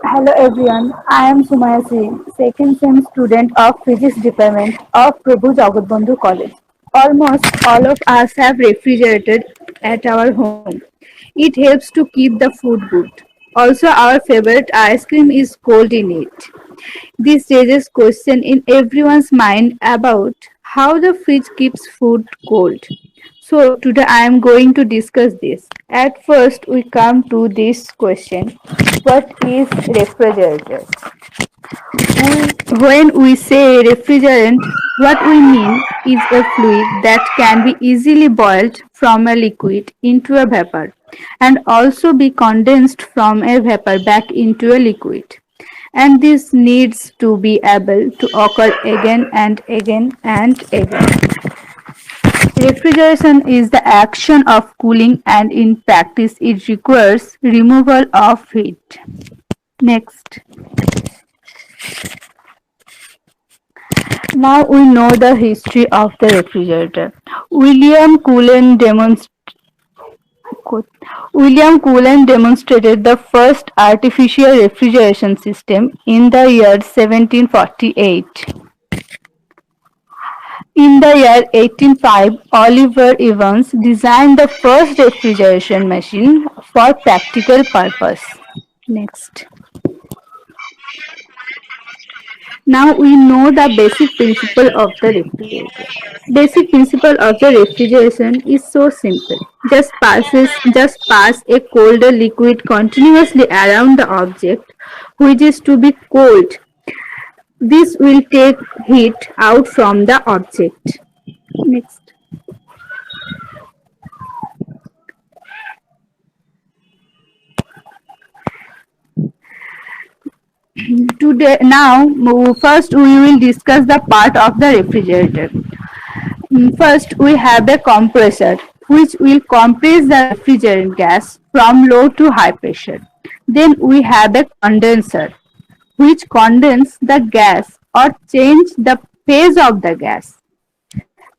Hello everyone, I am Sumaya Singh, second sem student of Physics Department of Prabhu Jagatbandhu College. Almost all of us have refrigerated at our home. It helps to keep the food good. Also, our favorite ice cream is cold in it. This raises question in everyone's mind about how the fridge keeps food cold. So today I am going to discuss this. At first we come to this question. What is refrigerator? When we say refrigerant, what we mean is a fluid that can be easily boiled from a liquid into a vapor and also be condensed from a vapor back into a liquid. And this needs to be able to occur again and again and again. Refrigeration is the action of cooling and in practice it requires removal of heat. Next. Now we know the history of the refrigerator. William Cullen demonstrated William Cullen demonstrated the first artificial refrigeration system in the year 1748. In the year 1805, Oliver Evans designed the first refrigeration machine for practical purpose. Next. Now we know the basic principle of the refrigerator. Basic principle of the refrigeration is so simple. Just pass a colder liquid continuously around the object which is to be cold. This will take heat out from the object. Next. Today now first we will discuss the part of the refrigerator. First we have a compressor which will compress the refrigerant gas from low to high pressure. Then we have a condenser which condenses the gas or change the phase of the gas.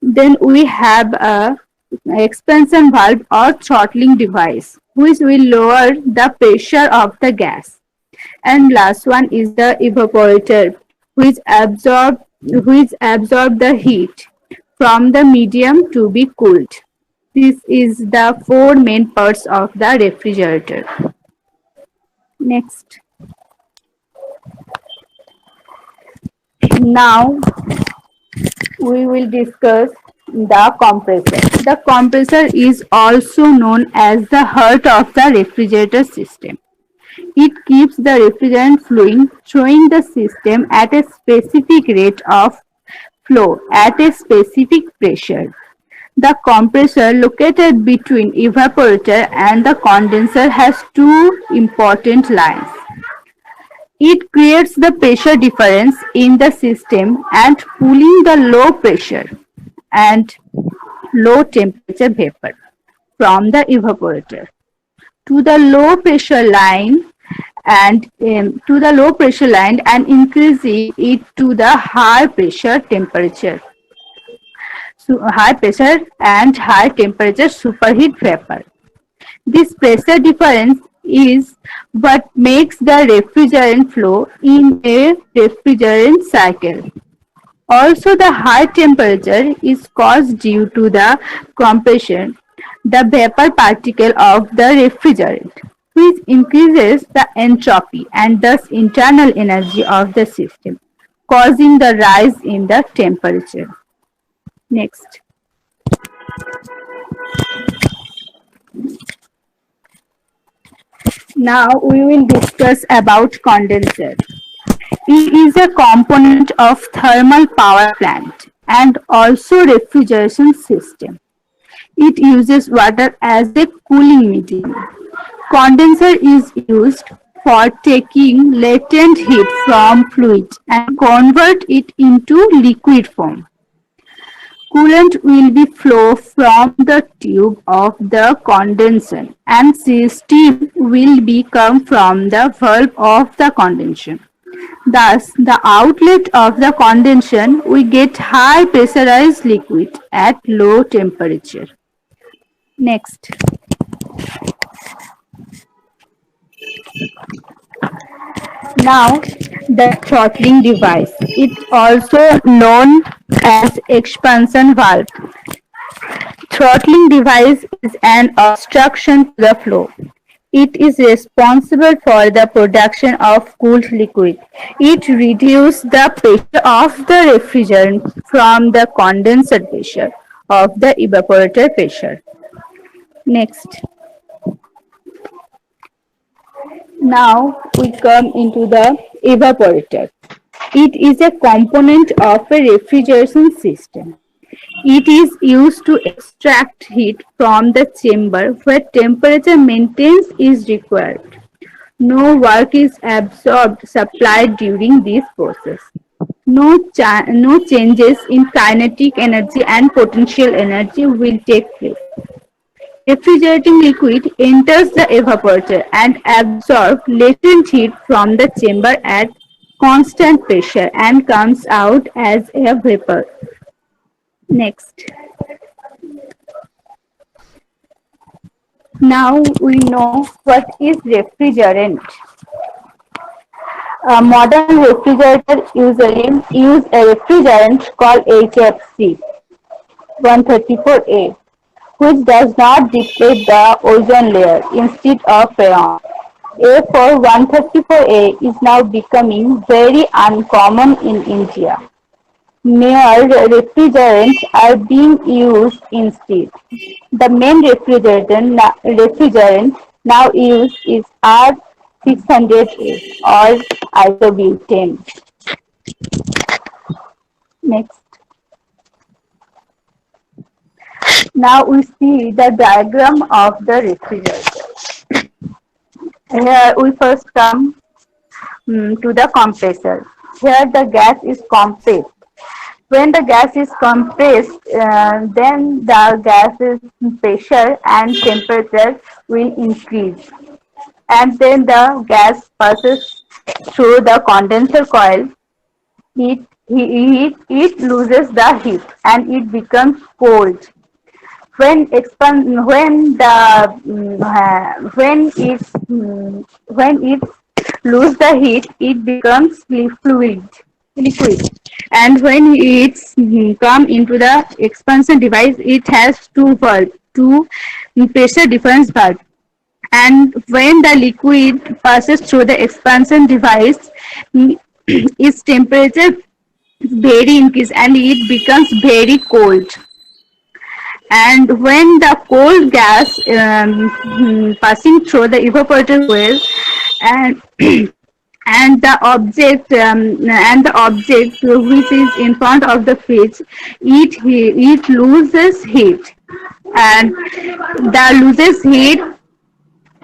Then we have a expansion valve or throttling device which will lower the pressure of the gas. And last one is the evaporator which absorb the heat from the medium to be cooled. This is the four main parts of the refrigerator. Next. Now we will discuss the compressor. The compressor is also known as the heart of the refrigerator system. It keeps the refrigerant flowing through the system at a specific rate of flow at a specific pressure. The compressor located between evaporator and the condenser has two important lines. It creates the pressure difference in the system and pulling the low pressure and low temperature vapor from the evaporator to the low pressure line and increasing it to the high pressure temperature. So high pressure and high temperature superheat vapor. This pressure difference is what makes the refrigerant flow in a refrigerant cycle. Also, the high temperature is caused due to the compression, the vapor particle of the refrigerant, which increases the entropy and thus internal energy of the system, causing the rise in the temperature. Next. Now we will discuss about condenser. It is a component of thermal power plant and also refrigeration system. It uses water as a cooling medium. Condenser is used for taking latent heat from fluid and convert it into liquid form. Coolant will be flow from the tube of the condenser and steam will be come from the valve of the condensation. Thus, the outlet of the condensation we get high pressurized liquid at low temperature. Next. Now, the throttling device. It's also known as expansion valve. Throttling device is an obstruction to the flow. It is responsible for the production of cooled liquid. It reduces the pressure of the refrigerant from the condenser pressure of the evaporator pressure. Next, now we come into the evaporator. It is a component of a refrigeration system. It is used to extract heat from the chamber where temperature maintenance is required. No work is absorbed supplied during this process. No changes in kinetic energy and potential energy will take place. Refrigerating liquid enters the evaporator and absorbs latent heat from the chamber at constant pressure and comes out as a vapor. Next. Now we know what is refrigerant. Modern refrigerators usually use a refrigerant called HFC 134A, which does not deplete the ozone layer instead of freon. A4-134A is now becoming very uncommon in India. Newer refrigerants are being used instead. The main refrigerant now used is R600A or isobutane. Next. Now we see the diagram of the refrigerator. Here we first come to the compressor. Here the gas is compressed. When the gas is compressed, then the gas's pressure and temperature will increase. And then the gas passes through the condenser coil. It loses the heat and it becomes cold. When it lose the heat, it becomes liquid. And when it's come into the expansion device, it has two pressure difference valve. And when the liquid passes through the expansion device, its temperature very increase and it becomes very cold. And when the cold gas passing through the evaporator well, and and the object which is in front of the fridge, it loses heat, and the loses heat,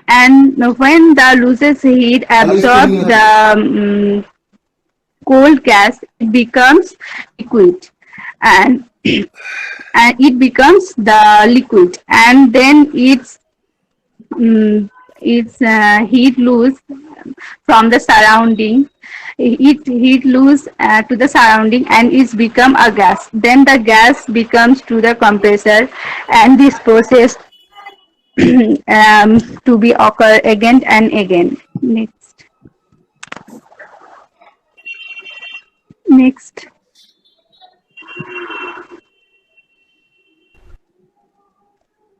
and when the loses heat absorbs the cold gas, it becomes liquid, and and it becomes the liquid, and then its heat lose from the surrounding. It heat lose to the surrounding and it's become a gas. Then the gas becomes to the compressor, and this process to be occur again and again. Next.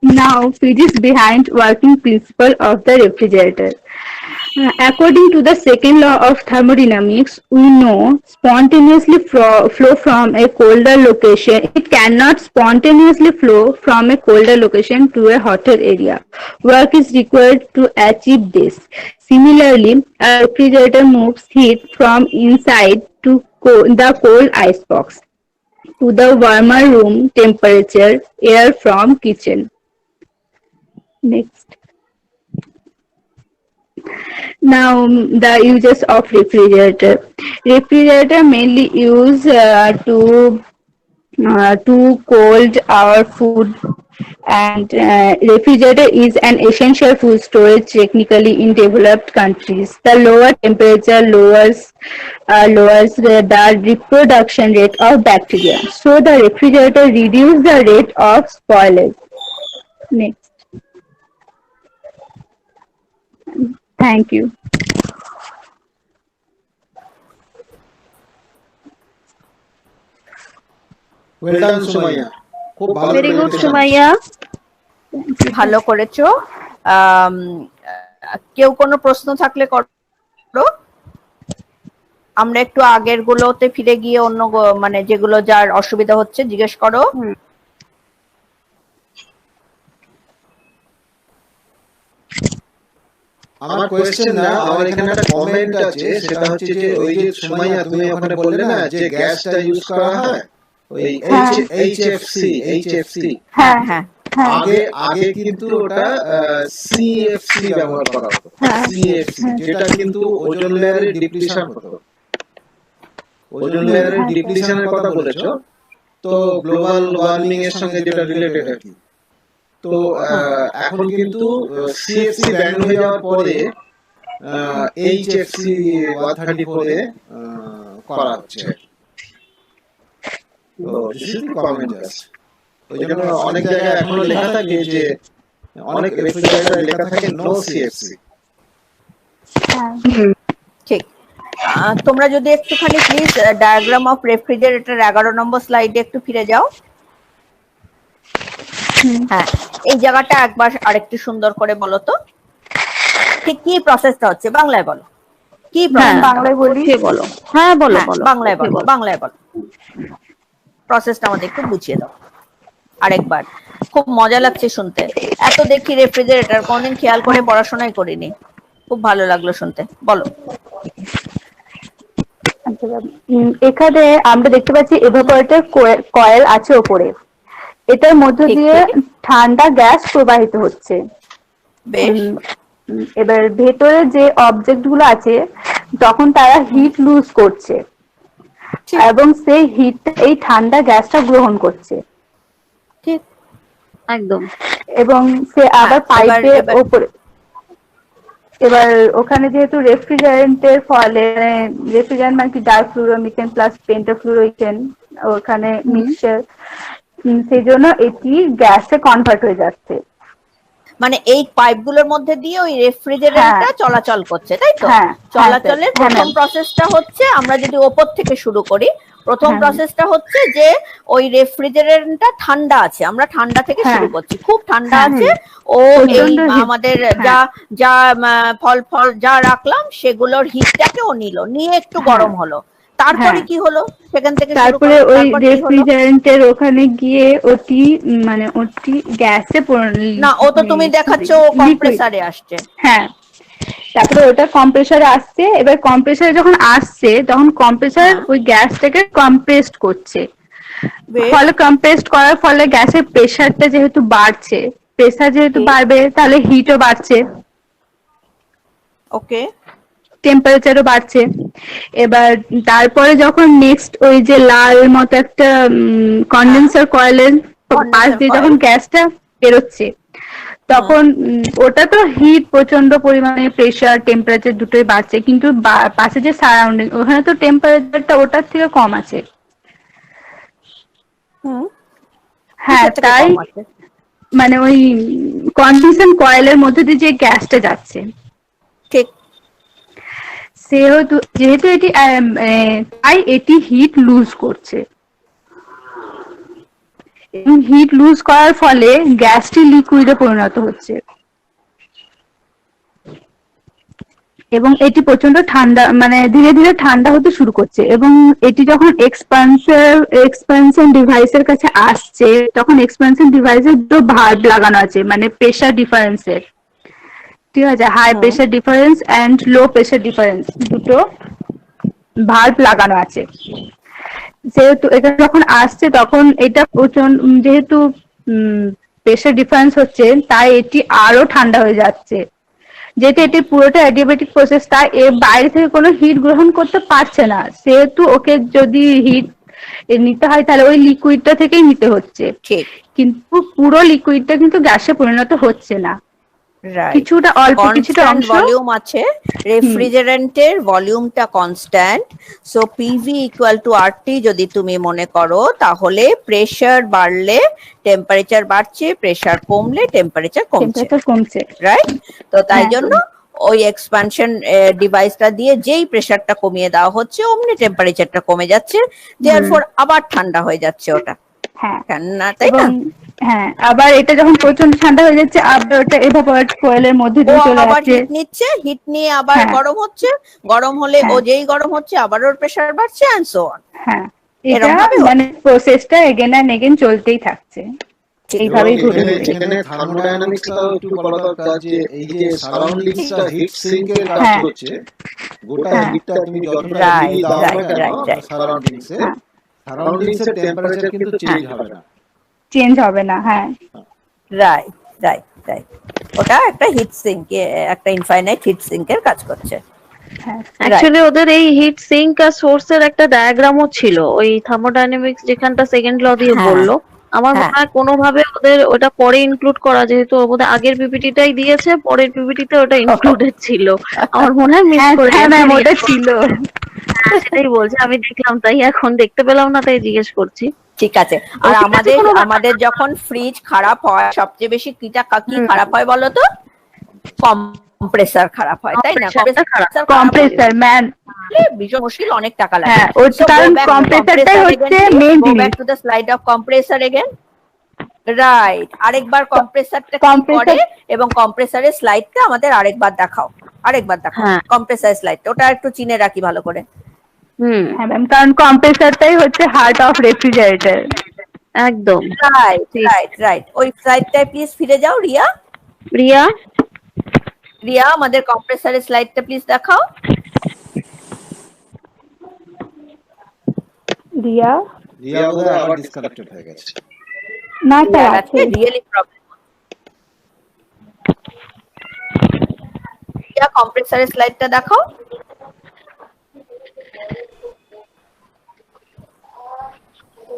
Now, physics behind working principle of the refrigerator. According to the second law of thermodynamics, we know spontaneously flow from a colder location. It cannot spontaneously flow from a colder location to a hotter area. Work is required to achieve this. Similarly, a refrigerator moves heat from inside to the cold icebox to the warmer room temperature air from kitchen. Next. Now, the uses of refrigerator. Refrigerator mainly used to cold our food, and refrigerator is an essential food storage technically in developed countries. The lower temperature lowers the reproduction rate of bacteria, so the refrigerator reduces the rate of spoilage. Next. Thank you. Well done Sumaiya, খুব ভালো very good presentation। Sumaiya, ভালো করেছো। কেউ কোনো প্রশ্ন থাকলে করো। আমরা একটু আগের গুলোতে ফিরে গিয়ে অন্য মানে যেগুলো যার অসুবিধা হচ্ছে জিজ্ঞেস করো। আমার কোয়েশ্চেন না, আমার এখানে একটা কমেন্ট আছে, সেটা হচ্ছে যে ওই যে সুমাইয়া তুমি ওখানে বললে না যে গ্যাসটা ইউজ করা হয় ওই এইচএফসি, হ্যাঁ হ্যাঁ আগে আগে কিন্তু ওটা সিএফসি ব্যবহার করা হতো, সিএফসি, যেটা কিন্তু ওজোন লেয়ারের ডিপ্লিশন হতো। ওজোন লেয়ারের ডিপ্লিশনের কথা বলেছো, তো গ্লোবাল ওয়ার্মিং এর সঙ্গে যেটা রিলেটেড আর কি। তো এখন কিন্তু সিএফসি ব্যান হয়ে যাওয়ার পরে এইচএফসি 134 এ করা হচ্ছে। তো this is the comment just. ওই জন্য অনেক জায়গায় এখনো লেখা থাকে যে অনেক রেফ্রিজারেটরে লেখা থাকে নো সিএফসি। ঠিক। তোমরা যদি একটুখানি প্লিজ ডায়াগ্রাম অফ রেফ্রিজারেটর 11 নম্বর স্লাইডে একটু ফিরে যাও। হ্যাঁ, এই জায়গাটা একবার আরেকটু সুন্দর করে বলো তো, ঠিক কি প্রসেসটা হচ্ছে, বাংলায় বলো কি বাংলায় বলি, বলো, হ্যাঁ বলো হ্যাঁ, বলো, বাংলায় বলো, বাংলায় বলো, প্রসেসটা আমাদের একটু বুঝিয়ে দাও আরেকবার। খুব মজা লাগছে শুনতে, এত দেখি রেফ্রিজারেটর, কোনদিন খেয়াল করে পড়াশোনাই করিনি, খুব ভালো লাগলো শুনতে, বলো। এখানে আমরা দেখতে পাচ্ছি এভাপোরেটর কয়েল আছে ওপরে, এটার মধ্য ঠিক, দিয়ে ঠিক। ঠান্ডা গ্যাস প্রবাহিত হচ্ছে। বেশ, এবার ভেতরে যে অবজেক্ট গুলো আছে তখন তারা হিট লুজ করছে ঠিক। এবং সেই হিট এই ঠান্ডা গ্যাসটা গ্রহণ করছে ঠিক, একদম। এবং সে আবার হ্যাঁ, পাইপের এবার- ওপরে, এবার ওখানে যেহেতু রেফ্রিজারেন্টের ফলে, রেফ্রিজারেন্ট মানে কি ডাইফ্লুরোমিথেন প্লাস পেন্টাফ্লুরোইথেন ওখানে মিক্সচার, সেই জন্য এটি গ্যাসে কনভার্ট হয়ে যাচ্ছে। মানে এই পাইপগুলোর মধ্যে দিয়ে ওই রেফ্রিজারেটরটা হ্যাঁ। চলাচল করছে, তাই তো? হ্যাঁ, চলাচলের হ্যাঁ, প্রথম ma'am। প্রসেসটা হচ্ছে, আমরা যদি ওপর থেকে শুরু করি, প্রথম হ্যাঁ। প্রসেসটা হচ্ছে যে ওই রেফ্রিজারেটরটা ঠান্ডা আছে, আমরা ঠান্ডা থেকে হ্যাঁ। শুরু করছি, খুব ঠান্ডা হ্যাঁ। আছে, ও এই প্রচণ্ড heat। আমাদের হ্যাঁ। যা যা ফল ফল যা রাখলাম সেগুলোর হিটটাকে ও নিয়ে একটু গরম হলো, তারপরে হ্যাঁ। কি হলো সেখান থেকে শুরু তারপরে করো, ওই তারপর কি হলো? রেফ্রিজারেন্টের ওখানে গিয়ে ওটি মানে ওটি গ্যাসে না, ও তো তুমি দেখাচ্ছ কম্প্রেসারে আসছে। হ্যাঁ, তারপরে ওটা কম্প্রেসারে আসছে, এবার কম্প্রেসারে যখন আসছে তখন কম্প্রেসার হ্যাঁ। ওই গ্যাসটাকে কম্প্রেসড করছে, বেশ, ফলে কম্প্রেসড করার ফলে গ্যাসের প্রেসারটা যেহেতু বাড়ছে, প্রেসার যেহেতু ঠিক। বাড়বে তাহলে হিটও বাড়ছে, ওকে, টেম্পারেচারও বাড়ছে। এবার তারপরে যখন নেক্সট ওই যে লাল মতো একটা কন্ডেন্সার কয়েলের পাশ দিয়ে coil। যখন গ্যাসটা বেরোচ্ছে তখন ওটা তো হিট প্রচন্ড পরিমাণে, প্রেসার টেম্পারেচার দুটোই বাড়ছে, কিন্তু পাশে যে সারাউন্ডিং ওখানে তো টেম্পারেচারটা ওটার থেকে কম আছে। হ্যাঁ, কিসের থেকে তাই কম আছে? মানে ওই কন্ডেনশন কয়েলের মধ্যে দিয়ে যে গ্যাসটা যাচ্ছে, ঠিক, যেহেতু এটি তাই এটি হিট লুজ করছে, এবং হিট লুজ করার ফলে গ্যাসটি লিকুইডে পরিণত হচ্ছে এবং এটি প্রচন্ড ঠান্ডা, মানে ধীরে ধীরে ঠান্ডা হতে শুরু করছে, এবং এটি যখন এক্সপানশন ডিভাইসের কাছে আসছে তখন এক্সপানশন ডিভাইসের দুটো ভালভ লাগানো আছে, মানে প্রেসার ডিফারেন্সের, ঠিক আছে, high pressure difference and low pressure difference দুটো ভালভ লাগানো আছে। যেহেতু এটা যখন আসছে তখন এটা প্রচন্ড, যেহেতু প্রেসার ডিফারেন্স হচ্ছে তাই এটি আরো ঠান্ডা হয়ে যাচ্ছে, যেহেতু এটি পুরোটা অ্যাডিয়াবেটিক প্রসেস, তাই এর বাইরে থেকে কোনো হিট গ্রহণ করতে পারছে না, সেহেতু ওকে যদি হিট নিতে হয় তাহলে ওই লিকুইডটা থেকেই নিতে হচ্ছে, ঠিক, কিন্তু পুরো লিকুইডটা কিন্তু গ্যাসে পরিণত হচ্ছে না, রাইট। কিছুটা অল্প কিছুটা কনস্ট্যান্ট অংশ। ভলিউম আছে, রেফ্রিজারেন্টের ভলিউমটা constant, so PV equal to RT যদি তুমি মনে করো, তাহলে প্রেসার বাড়লে টেম্পারেচার বাড়ছে, প্রেসার কমলে টেম্পারেচার কমছে, কমছে। রাইট? তো তাই হ্যাঁ। জন্য ওই এক্সপানশন ডিভাইসটা দিয়ে যেই প্রেসারটা কমিয়ে দেওয়া হচ্ছে অমনি টেম্পারেচারটা কমে যাচ্ছে, দেয়ারফর আবার ঠান্ডা হয়ে যাচ্ছে ওটা, হ্যাঁ না তাই এবং না? হ্যাঁ আবার এটা যখন প্রচন্ড ঠান্ডা হয়ে যাচ্ছে আবার ওটা এভাপোরেট কোয়েলের মধ্যে ও দিয়ে চলে আবার যাচ্ছে। হিট নিচ্ছে, হিট নিয়ে আবার হ্যাঁ। গরম হচ্ছে, গরম হলে ও হ্যাঁ। যেই গরম হচ্ছে আবার ওর প্রেসার বাড়ছে এন্ড সো অন। হ্যাঁ এটা এরম ভাবে মানে প্রসেসটা এগেন এন্ড এগেন চলতেই থাকছে, এইভাবেই ঘুরে ঘুরে। এখানে থার্মোডাইনামিক্সটাও একটু বলা দরকার যে এই যে সারাউন্ডিংসটা হিট সিঙ্কের কাজ হ্যাঁ। করছে, গোটা হ্যাঁ। হিটটা তুমি যতটা Right, ডিগ্রি দাও না right, কেন right, right. সারাউন্ডিংসে, হ্যাঁ। সারাউন্ডিংসের টেম্পারেচার কিন্তু চেঞ্জ হবে না। চেঞ্জ হবে না। হ্যাঁ রাইট রাইট রাইট, ওটা একটা হিট সিঙ্ক, একটা ইনফাইনাইট হিট সিঙ্কের কাজ করছে। হ্যাঁ অ্যাকচুয়ালি ওদের এই হিট সিঙ্ক আর সোর্সের একটা ডায়াগ্রামও ছিল ওই থার্মোডাইনামিক্স যেখানটা সেকেন্ড ল দিয়ে হ্যাঁ। বললো। আমার হ্যাঁ। মনে হয় কোনোভাবে ওদের ওটা পরে ইনক্লুড করা, যেহেতু ওদের আগের পিপিটিটাই দিয়েছে, পরের পিপিটিতে ওটা ইনক্লুডেড ছিল। আমার মনে হয় মিস হ্যাঁ করে হ্যাঁ গেছে। ম্যাম ওটা ছিল। হ্যাঁ, সেটাই বলছি, আমি দেখলাম তাই, এখন দেখতে পেলাম না তাই জিজ্ঞেস করছি। ঠিক আছে। আর ঠিক আছে, আমাদের কোনো ব্যাপার আমাদের যখন ফ্রিজ খারাপ হয় সবচেয়ে বেশি কি হুম। খারাপ হয় বলো তো? কম্প্রেসার খারাপ হয়, তাই না? Compressorটা খারাপ। Compressor man. হলে ভীষণ মুশকিল, অনেক টাকা লাগে। হ্যাঁ ওর So, কারণ go back to কম্প্রেসারটাই compressor হচ্ছে again, please. মেইন Go জিনিস। back to the slide of compressor again. Right, আরেকবার কম্প্রেসারটা কি Compressor- করে এবং কম্প্রেসারের স্লাইডটা আমাদের আরেকবার দেখাও, আরেকবার দেখাও হ্যাঁ। কম্প্রেসার স্লাইডটা, ওটা একটু চিনে রাখি ভালো করে। হুম, হ্যাঁ ম্যাম কারণ কম্প্রেসারটাই হচ্ছে হার্ট অফ রেফ্রিজারেটর। একদম। রাইট রাইট রাইট, ওই স্লাইডটায় প্লিজ ফিরে যাও রিয়া। রিয়া, রিয়া আমাদের কম্প্রেসারের স্লাইডটা প্লিজ দেখাও। রিয়া রিয়া বোধহয় আবার ডিসকানেক্টেড হয়ে গেছে। না স্যার রিয়ার আছে। আজকে রিয়েলি প্রবলেম। রিয়া কম্প্রেসারের স্লাইডটা দেখাও।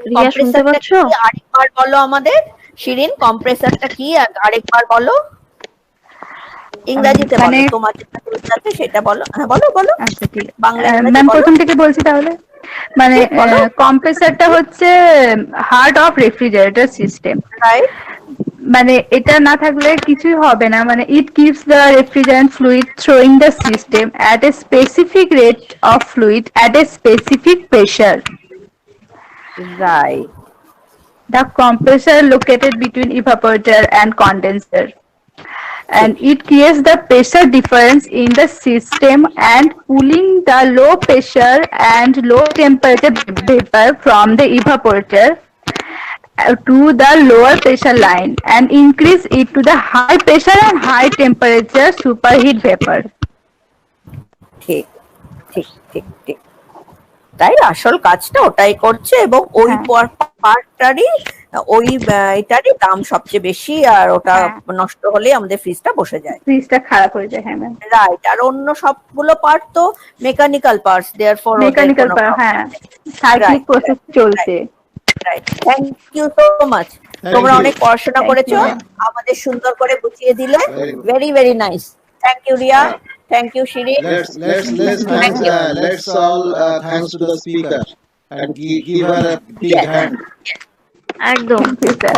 রিয়া শুনতে কম্প্রেসারটা পাচ্ছো? কি আরেকবার বলো আমাদের। শিরিন কম্প্রেসারটা কি আরেকবার বলো, ইংরেজিতে বলো, মানে- তোমার যেটা রুচি আছে সেটা বলো। হ্যাঁ বলো বলো, আচ্ছা ঠিক আছে বাংলা ইংরেজি ম্যাম বলো। প্রথম থেকে বলছি তাহলে। মানে বলো। কম্প্রেসারটা হচ্ছে heart of refrigerator system. Right মানে এটা না থাকলে কিছুই হবে না। মানে it keeps the refrigerant fluid throwing the system at a specific rate of fluid at a specific pressure. Right The compressor located between evaporator and condenser, and it creates the pressure difference in the system and pulling the low pressure and low temperature vapor from the evaporator to the lower pressure line and increase it to the high pressure and high temperature superheat vapor. ঠিক ঠিক ঠিক ঠিক, তাই আসল কাজটা ওটাই করছে এবং ওই হ্যাঁ। পার্টটারই ওই এটারই দাম সবচেয়ে বেশি, আর ওটা হ্যাঁ। নষ্ট হলে আমাদের ফ্রিজটা বসে যায়। ফ্রিজটা খারাপ হয়ে যায়। হ্যাঁ ম্যাম রাইট, আর অন্য সবগুলো পার্ট তো মেকানিক্যাল পার্টস, দেয়ারফর মেকানিক্যাল হ্যাঁ সাইক্লিক Right, প্রসেস চলছে। Right. Thank you so much, তোমরা অনেক পড়াশোনা Thank করেছো, you, ma'am. আমাদের সুন্দর করে বুঝিয়ে দিলে। Very good. Very very nice, thank you Riya, thank you Shirin. Let's all thanks to the speaker and give her a big Yes. hand. একদম। Thank you, sir.